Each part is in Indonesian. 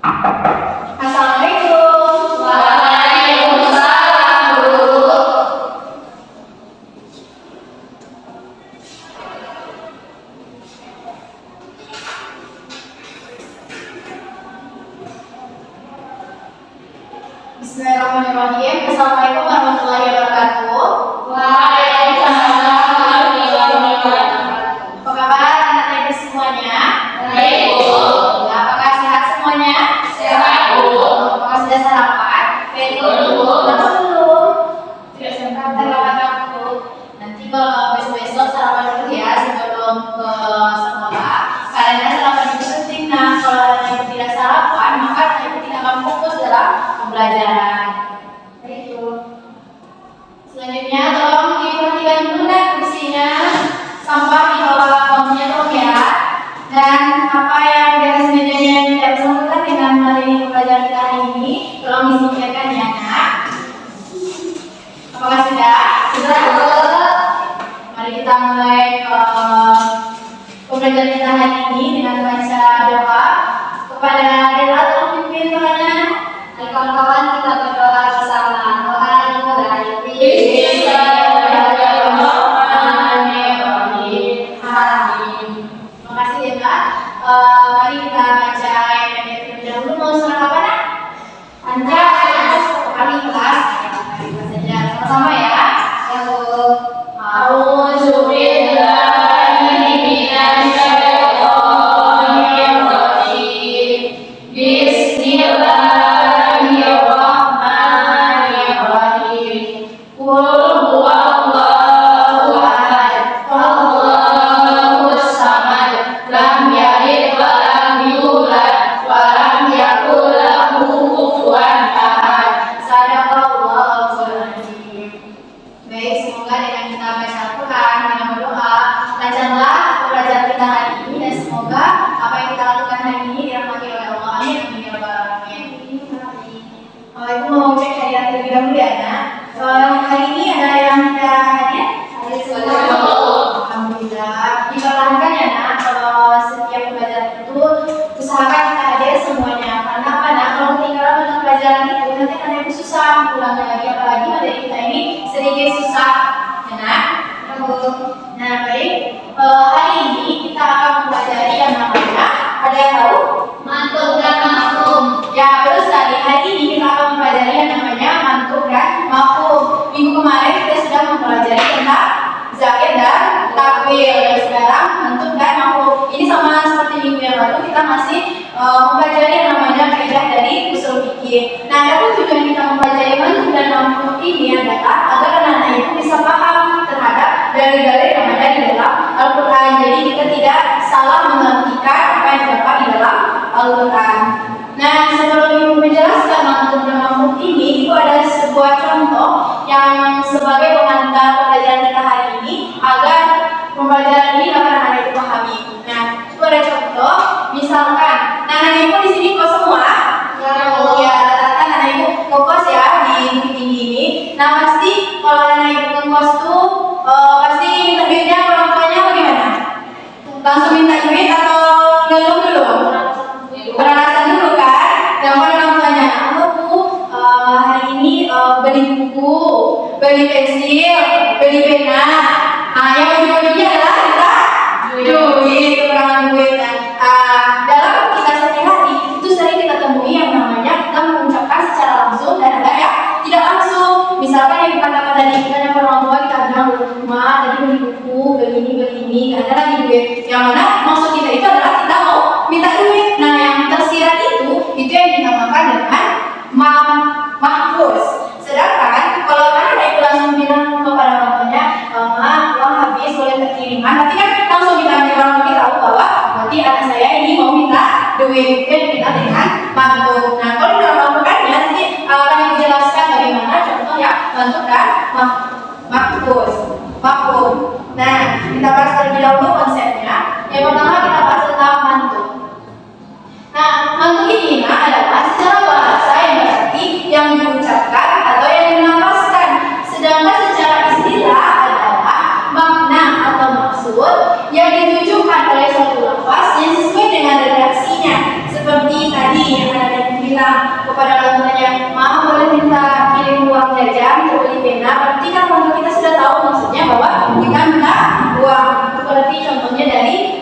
Assalamualaikum. Waalaikumsalam, Bu. Bismillahirrahmanirrahim. Assalamualaikum warahmatullahi wabarakatuh. Waalaikumsalam warahmatullahi wabarakatuh. Apa kabar anak-anak ibu semuanya? Baik, Bu. Apakah sehat semuanya? Sehat, Bu. Apakah sudah sarapan? Belum, Bu. Kenapa belum? Tidak sempat, Bu. Terlambat waktu. Nanti kalau besok-besok sarapan dulu ya sebelum ke sekolah. Karena sarapan itu penting. Nah, kalau anak ibu tidak sarapan, maka anak ibu tidak akan fokus dalam pembelajaran. Itu. Selanjutnya tolong diperhatikan dulu dan kursinya, sampah di bawah kolomnya dong ya. Dan apa yang di atas mejanya yang tidak bersangkutan dengan materi pembelajaran kita hari ini, tolong disingkirkan ya nak. Apakah sudah? Sudah, Bu. Mari kita mulai pembelajaran kita hari ini dengan baca doa kepada Allah. Tolong pimpin doanya. Dan kawan-kawan kita berdoa bersama. Doa dimulai. Bismillahirrahmanirrahim. Amin. Terima kasih ya Kak. Mari kita baca ayat yang terlebih dahulu. Mau surat apa nak? Anjas. Kali kelas. Mari kita saja sama-sama ya. Ya, Bu. A'udzubillahi minasyaitonirrajim. Bismillahirrahmanirrahim. Qul huwallahu ahad, Allahus samad, lam yalid wa lam yulad wa lam yakul lahu kufuwan ahad. Shadaqallahul azim. Baik, semoga dengan kita baca Al-Quran, dengan berdoa, lancarlah pembelajaran kita hari ini dan semoga apa yang kita lakukan hari ini dirahmati oleh Allah. Amin. Amin ya rabbal alamin. Itu mau cek hadiah terlebih dahulu ya nak. Hari ini ada yang kita hadiah? Ada semua. Alhamdulillah. Diperlahankan ya nak. Kalau setiap pembelajaran itu usahakan kita hadiah semuanya. Karena apa nak? Kalau ketinggalan dengan pelajaran itu nanti kan itu susah pulangnya lagi, apalagi materi kita ini sedikit susah, ya nak. Nah baik, hari ini kita akan mempelajari yang namanya, ada yang tahu? Mantuk dan mafhum. Ya betul sekali. Hari ini kita akan mempelajari yang namanya mantuk dan mafhum. Minggu kemarin kita sudah mempelajari tentang zaid dan takwil. Dan sekarang mantuk dan mafhum. Ini sama seperti minggu yang lalu, kita masih mempelajari yang namanya kaidah dari usul fikih. Nah, adapun tujuan kita mempelajari mantuk dan mafhum ini adalah agar anak-anak itu bisa paham terhadap dalil-dalil yang ada di dalam Al-Quran. Jadi kita tidak salah mengartikan apa yang terdapat di dalam Al-Quran. Nah, sebelum ibu menjelaskan mantuk dan mafhum ini, itu ada sebuah contoh yang sebagai pengantar pembelajaran kita hari ini agar pembelajaran ini dapat anak itu pahami. Nah, itu ada contoh, misalkan, nah anak ibu di sini kok semua? Ya, rata-rata anak ibu ngekos ya di Bukit Tinggi ini. Nah, pasti kalau anak ibu ngekos tuh pasti minta duitnya ke orang tuanya bagaimana? Langsung minta duit atau ngeluh dulu? Beralasan dulu kan? Telepon orang tuanya, "Halo Bu, hari ini beli buku, beli pensil, beli pena." Nah, yang ujung-ujungnya adalah kita duit, kekurangan duit. Dalam kita sehari-hari itu sering kita temui yang namanya kita mengucapkan secara langsung dan ada yang tidak langsung. Misalkan yang dikatakan tadi, kita nyamper orang tua, kita bilang, "Ma, tadi beli buku, beli ini, nggak ada lagi duit." Yang mana maksud kita itu adalah kita mau minta duit. Nah, yang tersirat itu yang dinamakan dengan mahfuz. Sedangkan kalau anak itu langsung bilang kepada orang tuanya, "Ma, uang habis, boleh terkiriman," nanti kan langsung kita tahu bahwa berarti anak saya ini mau minta duit. Itu yang kita dengan mantuk. Nah, kalau di dalam Al-Qurannya nanti akan dijelaskan bagaimana contoh ya mantuk dan mahfuz. Nah, kita bahas terlebih dahulu konsepnya. Yang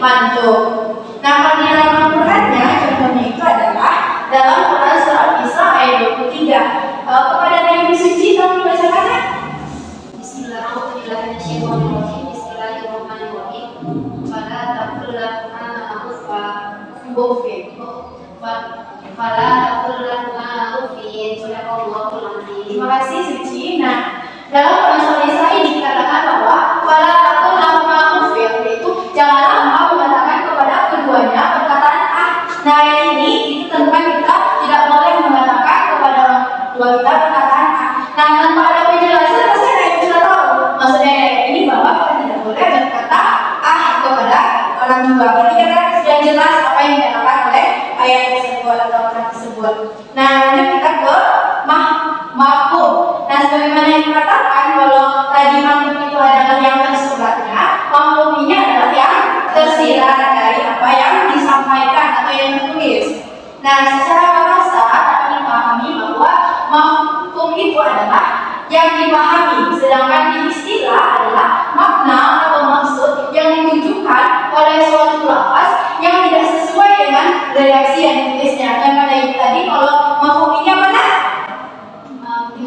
mantuk. Nah, panggilan Al-Qur'annya contohnya itu adalah dalam Quran surat Isra ayat 23. Kepada Nabi suci tolong dibacakan. Bismillahirrahmanirrahim. Bismillahirrahmanirrahim. Fala taqul lahuma uffin. Fala taqul lahuma uffin. Sadaqallahul azim. Terima kasih suci. Nah, dalam Quran surat Isra ini dikatakan bahwa fala taqul lahuma uffin, yaitu janganlah engkau mengatakan kepada keduanya perkataan ah. Nah, ini itu tentang kita tidak boleh mengatakan kepada orang tua kita perkataan ah. Nah, tanpa ada penjelasan pasti ada yang sudah tahu. Maksudnya ayat ini bahwa kita tidak boleh berkata ah kepada orang tua. Berarti kita sudah jelas apa yang dikatakan oleh ayat tersebut atau orang tersebut. Nah, lanjut kita ke mafhum. Nah, sebagaimana yang dikatakan kalau tadi mafhum itu adalah yang tersuratnya, mafhum ini adalah yang tersirat dari apa yang disampaikan atau yang tertulis. Nah, secara bahasa dapat dipahami bahwa mafhum itu adalah yang dipahami, sedangkan di istilah adalah makna atau maksud yang ditujukan oleh suatu lafaz yang tidak sesuai dengan redaksi yang ditulisnya. Dan pada itu tadi kalau mafhum ini apa nak?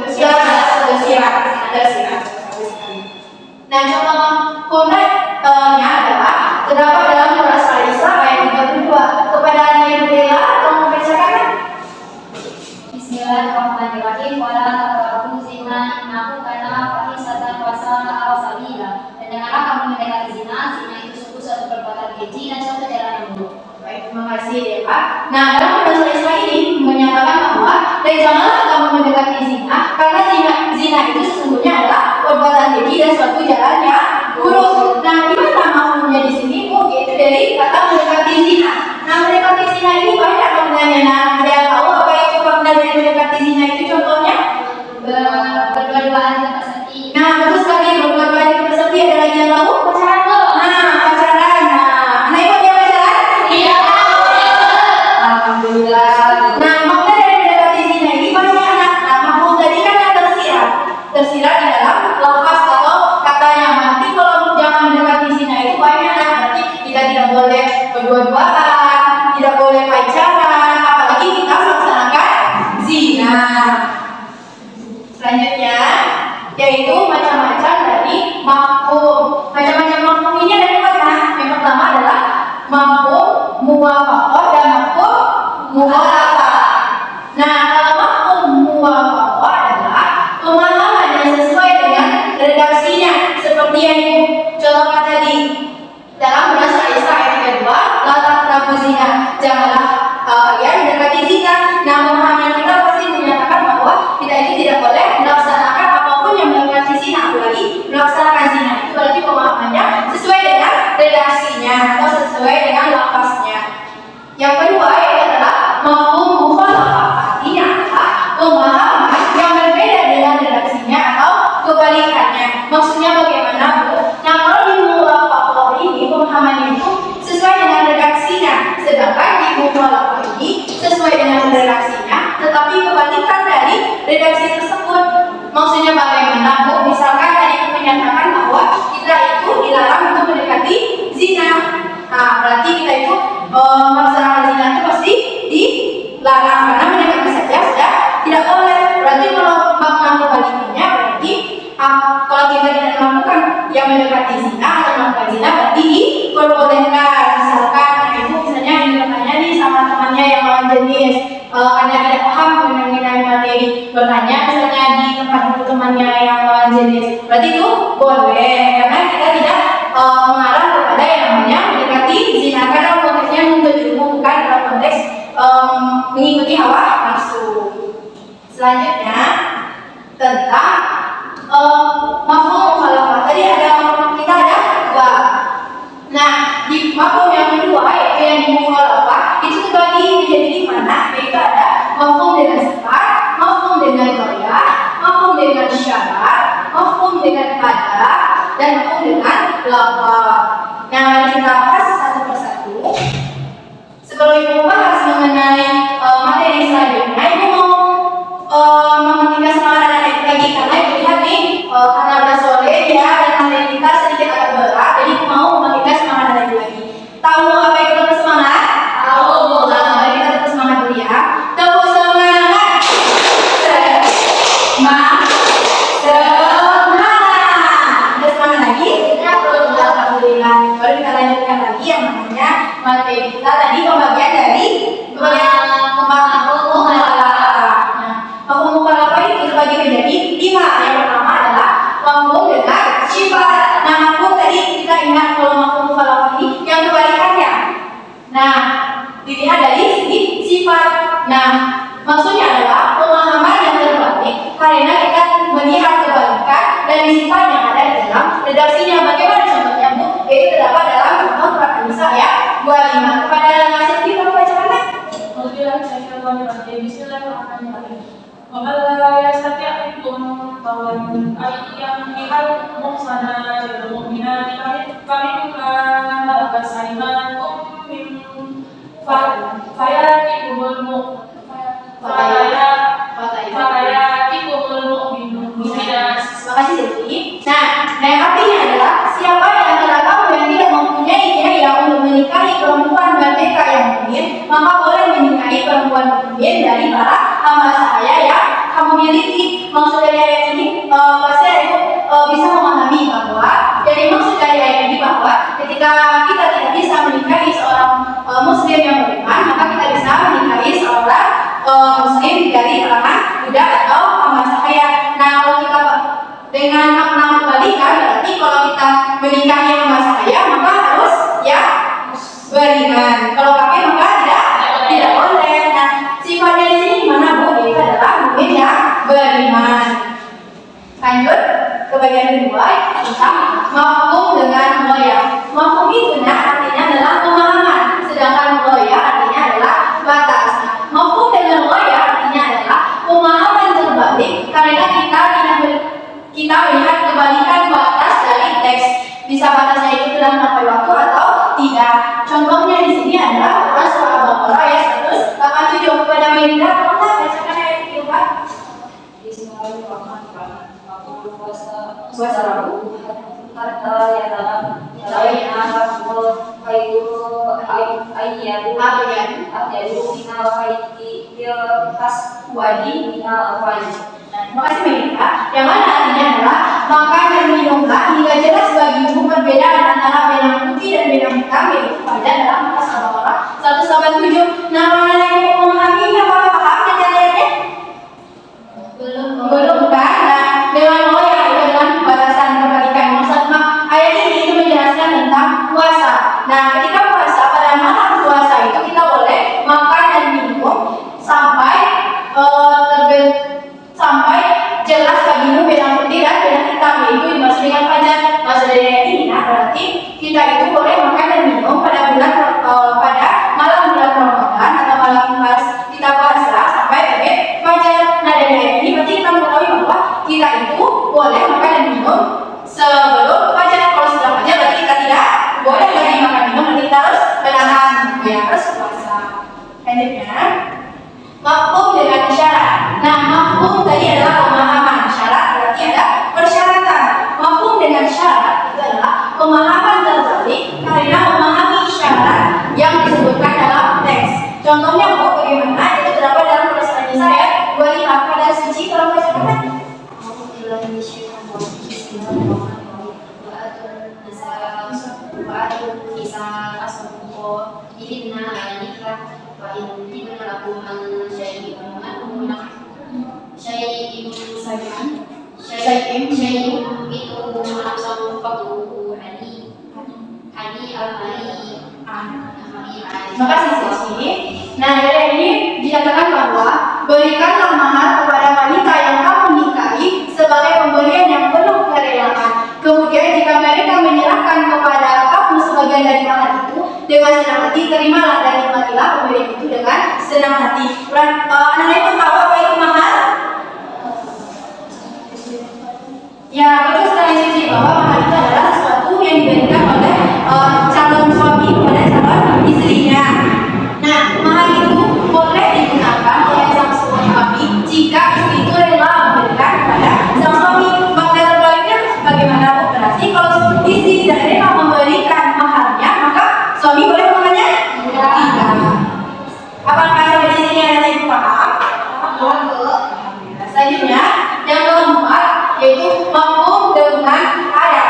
Tersirat. Nah, contoh mafhumnya adalah terdapat dalam Quran Surah Isra ayat 32. Kepada Nabi Bella tolong membacakan. Bismillahirrahmanirrahim. Wala taqrabu zina innahu kana fahisatan wa sa'a sabila. Dan janganlah kamu mendekati zina. Zina itu sungguh suatu perbuatan keji dan suatu jalan yang buruk. Baik, terima kasih ya Pak. Nah, dalam Quran Surah Isra ini menyatakan bahwa dan janganlah kamu mendekati zina karena zina itu sesungguhnya adalah perbuatan keji dan suatu jalan yang buruk. Nah, di mana mafhumnya di sini? Yaitu dari kata mendekati zina. Nah, mendekati zina ini banyak maknanya. Nah, ada yang tahu apa itu makna dari mendekati zina itu? Contohnya Berdua-duaan di tempat sepi. nah, betul sekali, berdua-duaan di tempat sepi. Ada lagi yang tahu? Pacaran tuh. Nah, pacaran. Nah, anak ibu dia pacaran? Iya. Alhamdulillah. Nah, makna dari mendekati zina ini banyak anak. Nah, mafhum tadi kan yang tersirat di dalam lafaz atau katanya. Nanti kalau jangan mendekati zina itu banyak anak. Berarti kita tidak boleh berdua-duaan, tidak boleh pacaran, apalagi kita melaksanakan zina. Selanjutnya yaitu macam-macam dari mafhum. Macam-macam mafhum ini ada dua kan? Yang pertama adalah mafhum muwafaqah dan mafhum mukhalafah. Nah, kalau mafhum muwafaqah adalah pemahaman yang sesuai dengan redaksinya, seperti yang contohkan tadi dalam Quran Surah Isra ayat 32, la taqrabu zina, janganlah kalian mendekati zina. Nah, pemahaman kita pasti menyatakan bahwa kita ini tidak boleh melaksanakan apapun yang mendekati zina, apalagi melaksanakan zina. Itu berarti pemahamannya sesuai dengan redaksinya atau sesuai dengan lafaznya. Yang kedua yaitu adalah mafhum mukhalafah. Artinya adalah pemahaman yang berbeda dengan redaksinya atau kebalikannya. Maksudnya bagaimana, Bu? Nah, kalau di mukhalafah ini pemahamannya itu sesuai dengan redaksinya, sedangkan di mukhalafah ini sesuai dengan redaksinya, tetapi kebalikan dari redaksi tersebut. Maksudnya bagaimana, Bu? Misalkan tadi menyatakan bahwa kita itu dilarang untuk mendekati zina. Nah, berarti kita itu melaksanakan zina itu pasti dilarang karena mendekati saja sudah tidak boleh. Berarti kalau makna kebalikannya berarti kalau kita tidak melakukan yang mendekati zina atau melakukan zina berarti diperbolehkan. Misalkan ibu misalnya ingin bertanya nih sama temannya yang lawan jenis karena tidak paham mengenai materi, bertanya misalnya di tempat itu temannya yang lawan jenis, berarti itu boleh karena kita tidak mengarah kepada yang namanya mendekati zina karena konteksnya untuk ilmu bukan dalam konteks mengikuti hawa nafsu. Selanjutnya tentang mafhum mukhalafah. Tadi ada mafhum kita ada dua. Nah, di mafhum yang kedua yaitu yang di mukhalafah itu terbagi menjadi 5. Yaitu ada mafhum dengan sifat, mafhum dengan ghaiyah, mafhum dengan syarat, mafhum dengan ada, dan mafhum dengan lafaz. Nah, mari kita bahas satu persatu. Sebelum ibu bahas mengenai materi selanjutnya, ibu mau meminta semangat anak lagi karena ibu lihat nih karena udah sore ya dan materi kita sedikit agak berat, jadi ibu mau meminta semangat anak lagi. materi kita tadi pembagian dari mafhum mukhalafah. Nah, mafhum mukhalafah itu terbagi menjadi 5. Yang pertama adalah mafhum dengan sifat. Nah, mafhum tadi kita ingat kalau mafhum mukhalafah ini yang kebalikannya. Nah, dilihat dari segi sifat. Nah, maksudnya adalah pemahaman yang terbalik karena kita melihat kebalikan dari sifat yang ada di dalam redaksinya. Bagaimana contohnya, Bu? Itu terdapat dalam contoh surat An-Nisa ayat 25. Kepada Nasir, kamu bacakan kan? Bismillahirrahmanirrahim. Wala yastati'ukum tawan ayyamihal muhsanat mu'minat faminkum fasalimakum min fayatikumul mu'minat. Makasih Sylvie. Nah, yang artinya adalah siapa yang antara kamu yang tidak mempunyai biaya untuk menikahi perempuan merdeka yang mukmin, maka boleh menikahi perempuan mukmin dari para hamba saya yang kamu miliki. Maksud dari ayat ini pasti ibu bisa memahami bahwa jadi maksud dari ayat ini bahwa ketika kita tidak bisa menikahi seorang muslim yang beriman, maka kita bisa menikahi seorang muslim dari kalangan budak atau hamba sahaya. Nah, kalau kita dengan makna kebalikan, berarti kalau kita menikahi hamba sahaya maka harus ya beriman. Kalau kafir maka tidak boleh. Nah, sifatnya di sini gimana, Bu? Itu adalah mukmin yang beriman. Lanjut ke bagian kedua tentang mafhum dengan mughayah. Mafhum itu artinya adalah pemahaman, sedangkan mughayah artinya adalah batas. Mafhum dengan mughayah artinya adalah pemahaman terbalik karena kita melihat kebalikan batas dari teks. Bisa batasnya itu sudah sampai waktu atau tidak. Contohnya di sini adalah surah Al-Baqarah ayat 187. Kepada Maida, Allah bacakan ayat itu, Pak. Bismillahirrahmanirrahim. Aku Puasa Rabu. hatta yatabayyana lakumul khaytul abyadu minal khaytil aswadi minal fajr. Terima kasih Maida. Yang mana artinya adalah makan dan minumlah hingga jelas bagimu perbedaan antara benang putih dan benang hitam, yaitu pada dalam surah Al-Baqarah 187. Nah, mana yang mau memahaminya? Apakah paham ayatnya? Belum kan? Nah, dengan mughayah itu dengan batasan kebalikan. Maksud ayat ini itu menjelaskan tentang puasa. Nah, ketika puasa pada malam puasa itu kita boleh makan dan minum sampai jelas bagimu benang putih dan benang hitam, yaitu dimaksud dengan fajar. Maksud dari ayat ini, nah berarti kita itu boleh makan dan minum pada malam bulan Ramadan atau malam pas kita puasa sampai terbit fajar. Nah, dari ayat ini berarti kita mengetahui bahwa kita itu boleh makan dan minum sebelum fajar. Kalau sudah fajar berarti kita tidak boleh lagi makan minum, berarti kita harus menahan, ya harus puasa. Lanjutnya, mafhum dengan syarat. Nah, mafhum tadi adalah pemahaman, syarat berarti ada persyaratan. Mafhum dengan syarat itu adalah pemahaman terbalik karena memahami syarat yang disebutkan dalam teks. Contohnya, Bu, bagaimana? Itu terdapat dalam surah An-Nisa ayat 25. Pada suci kalau bacakan. Syai'in itu langsung fatuhu hani al-mari. Terima kasih Sisi. Nah, dari ini dikatakan bahwa berikanlah mahar kepada wanita yang kamu nikahi sebagai pemberian yang penuh kerelaan. Kemudian jika mereka menyerahkan kepada kamu sebagian dari mahar itu dengan senang hati, terimalah dan nikmatilah pemberian itu dengan senang hati. Anak-anak itu tahu apa itu mahar? Ya, betul sekali Sisi, bahwa mahar itu adalah sesuatu yang diberikan oleh calon suami kepada calon istrinya. Nah, mahar itu boleh digunakan oleh sang suami jika istri itu rela memberikan kepada sang suami. Makna terbaliknya bagaimana, Bu? Berarti kalau istri tidak rela memberikan maharnya, maka suami boleh memakainya? Tidak. Apakah sampai di sini ada yang paham? Selanjutnya, yang keempat yaitu mafhum dengan ayat.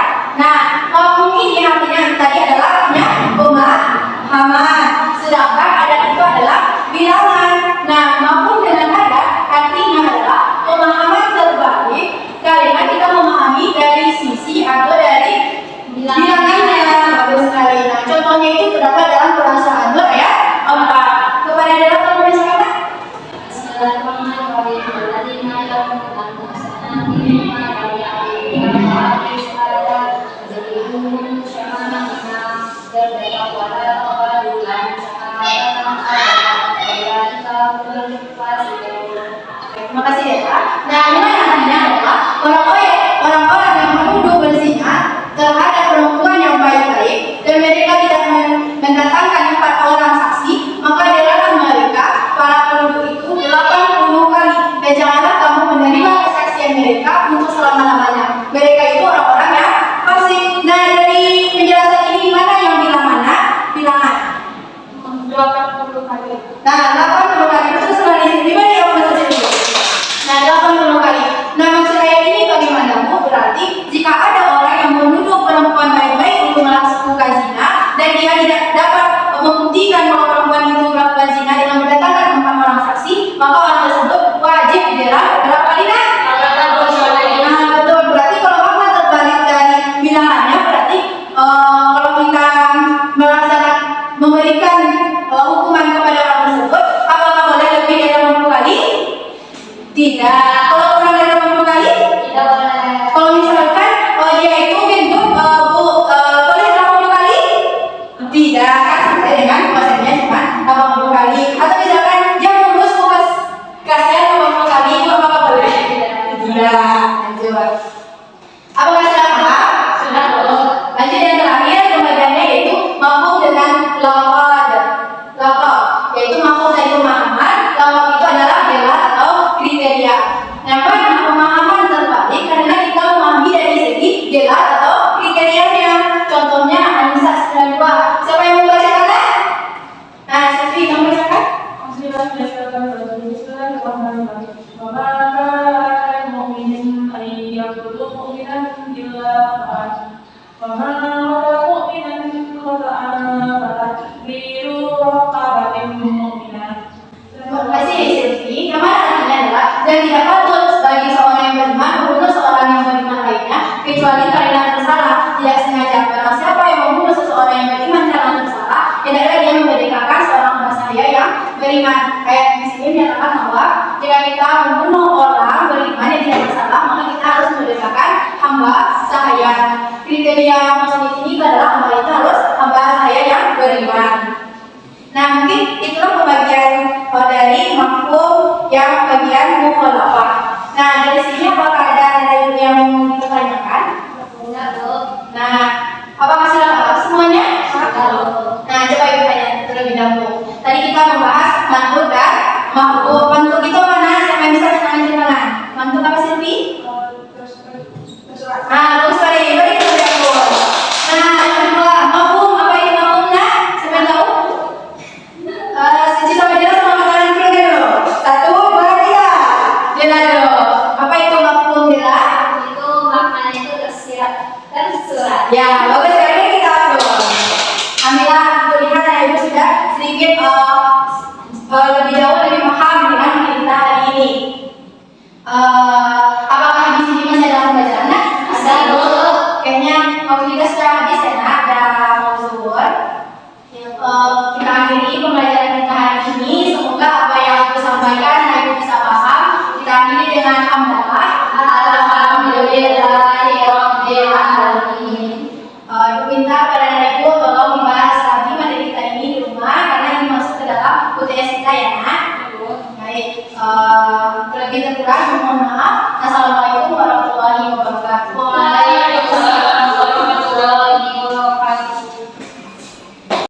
Nah, 80 kali itu terserah di sini mana yang maksud itu. Nah, 80 kali. Nah, maksud ayat ini bagaimana Bu? Berarti jika ada orang yang menuduh perempuan baik-baik untuk melakukan zina dan dia tidak dapat membuktikan bahwa perempuan itu melakukan zina dengan mendatangkan 4 orang saksi, maka orang tersebut wajib didera berapa kali nah? Nah, betul. Berarti kalau makna terbalik dari bilangannya berarti kalau kita melaksanakan memberikan hukuman kepada orang tersebut, apakah boleh lebih dari 80 kali? Tidak. Kalau kurang dari 80 kali? Tidak boleh. Kalau misalkan dia itu gendut, boleh 80 kali? Tidak. Kan sampai dengan puasanya cuma 80 kali. Atau misalkan dia kurus bekas gasnya 80 kali, itu apakah boleh? Tidak. Lanjut. Apakah sudah paham? Sudah boleh. Lanjut yang terakhir pembagiannya yaitu mafhum dengan laqad. Laqad yaitu mafhum dari pemahaman, laqad itu adalah gelar atau kriteria. Yang mana pemahaman terbalik karena kita memahami dari segi gelar atau kriterianya. Contohnya An-Nisa 92. Siapa yang membacakan? Nah, Syafi kamu bacakan? Masih Syafi. Yang mana artinya adalah dan tidak patut bagi seorang yang beriman membunuh seorang yang beriman lainnya kecuali karena tersalah, tidak sengaja. Barang siapa yang membunuh seseorang yang beriman karena tersalah, hendaklah dia memerdekakan seorang hamba sahaya yang beriman. Ayat di sini menyatakan bahwa jika kita membunuh orang beriman yang tidak bersalah, maka kita harus memerdekakan hamba sahaya. Kriteria maksud di sini adalah hamba itu harus hamba sahaya yang beriman. Nah, mungkin itulah pembagian dari mafhum yang bagian mukhalafah. Nah, dari sini apakah ada yang mau dipertanyakan? Enggak, Bu. Nah, apakah sudah paham semuanya? Tahu. Nah, coba ibu tanya terlebih dahulu. Tadi kita membahas mantuk dan mafhum. Mantuk itu mana? Siapa yang bisa tangan? Mantuk apa Silvi? Nah, terus beri terlebih dahulu. Nah, yang kedua, mafhum apa itu mafhumnya? Siapa yang tahu? Suci sama jelas sama makanan dulu. 1, 2, 3. Jelas dulu. Apa itu mafhum jelas? Itu maknanya itu tersurat. Ya, bagus sekali kita atur. Alhamdulillah, untuk lihat dan ibu sudah sedikit lebih jauh lebih paham dengan kita hari ini. Apakah di sini masih ada pembacaan? Ada, Bu. Kayaknya kalau kita sudah habis ya, nak, ada mau zuhur. Kita akhiri pembelajaran kita hari ini. Semoga apa yang aku sampaikan ibu bisa paham. Kita akhiri dengan hamdalah. Alhamdulillahirabbil alamin. Ibu minta pada ibu tolong dibahas lagi materi kita ini di rumah karena ini masuk ke dalam UTS kita ya, nak. Baik. Terlebih terkurang mohon maaf.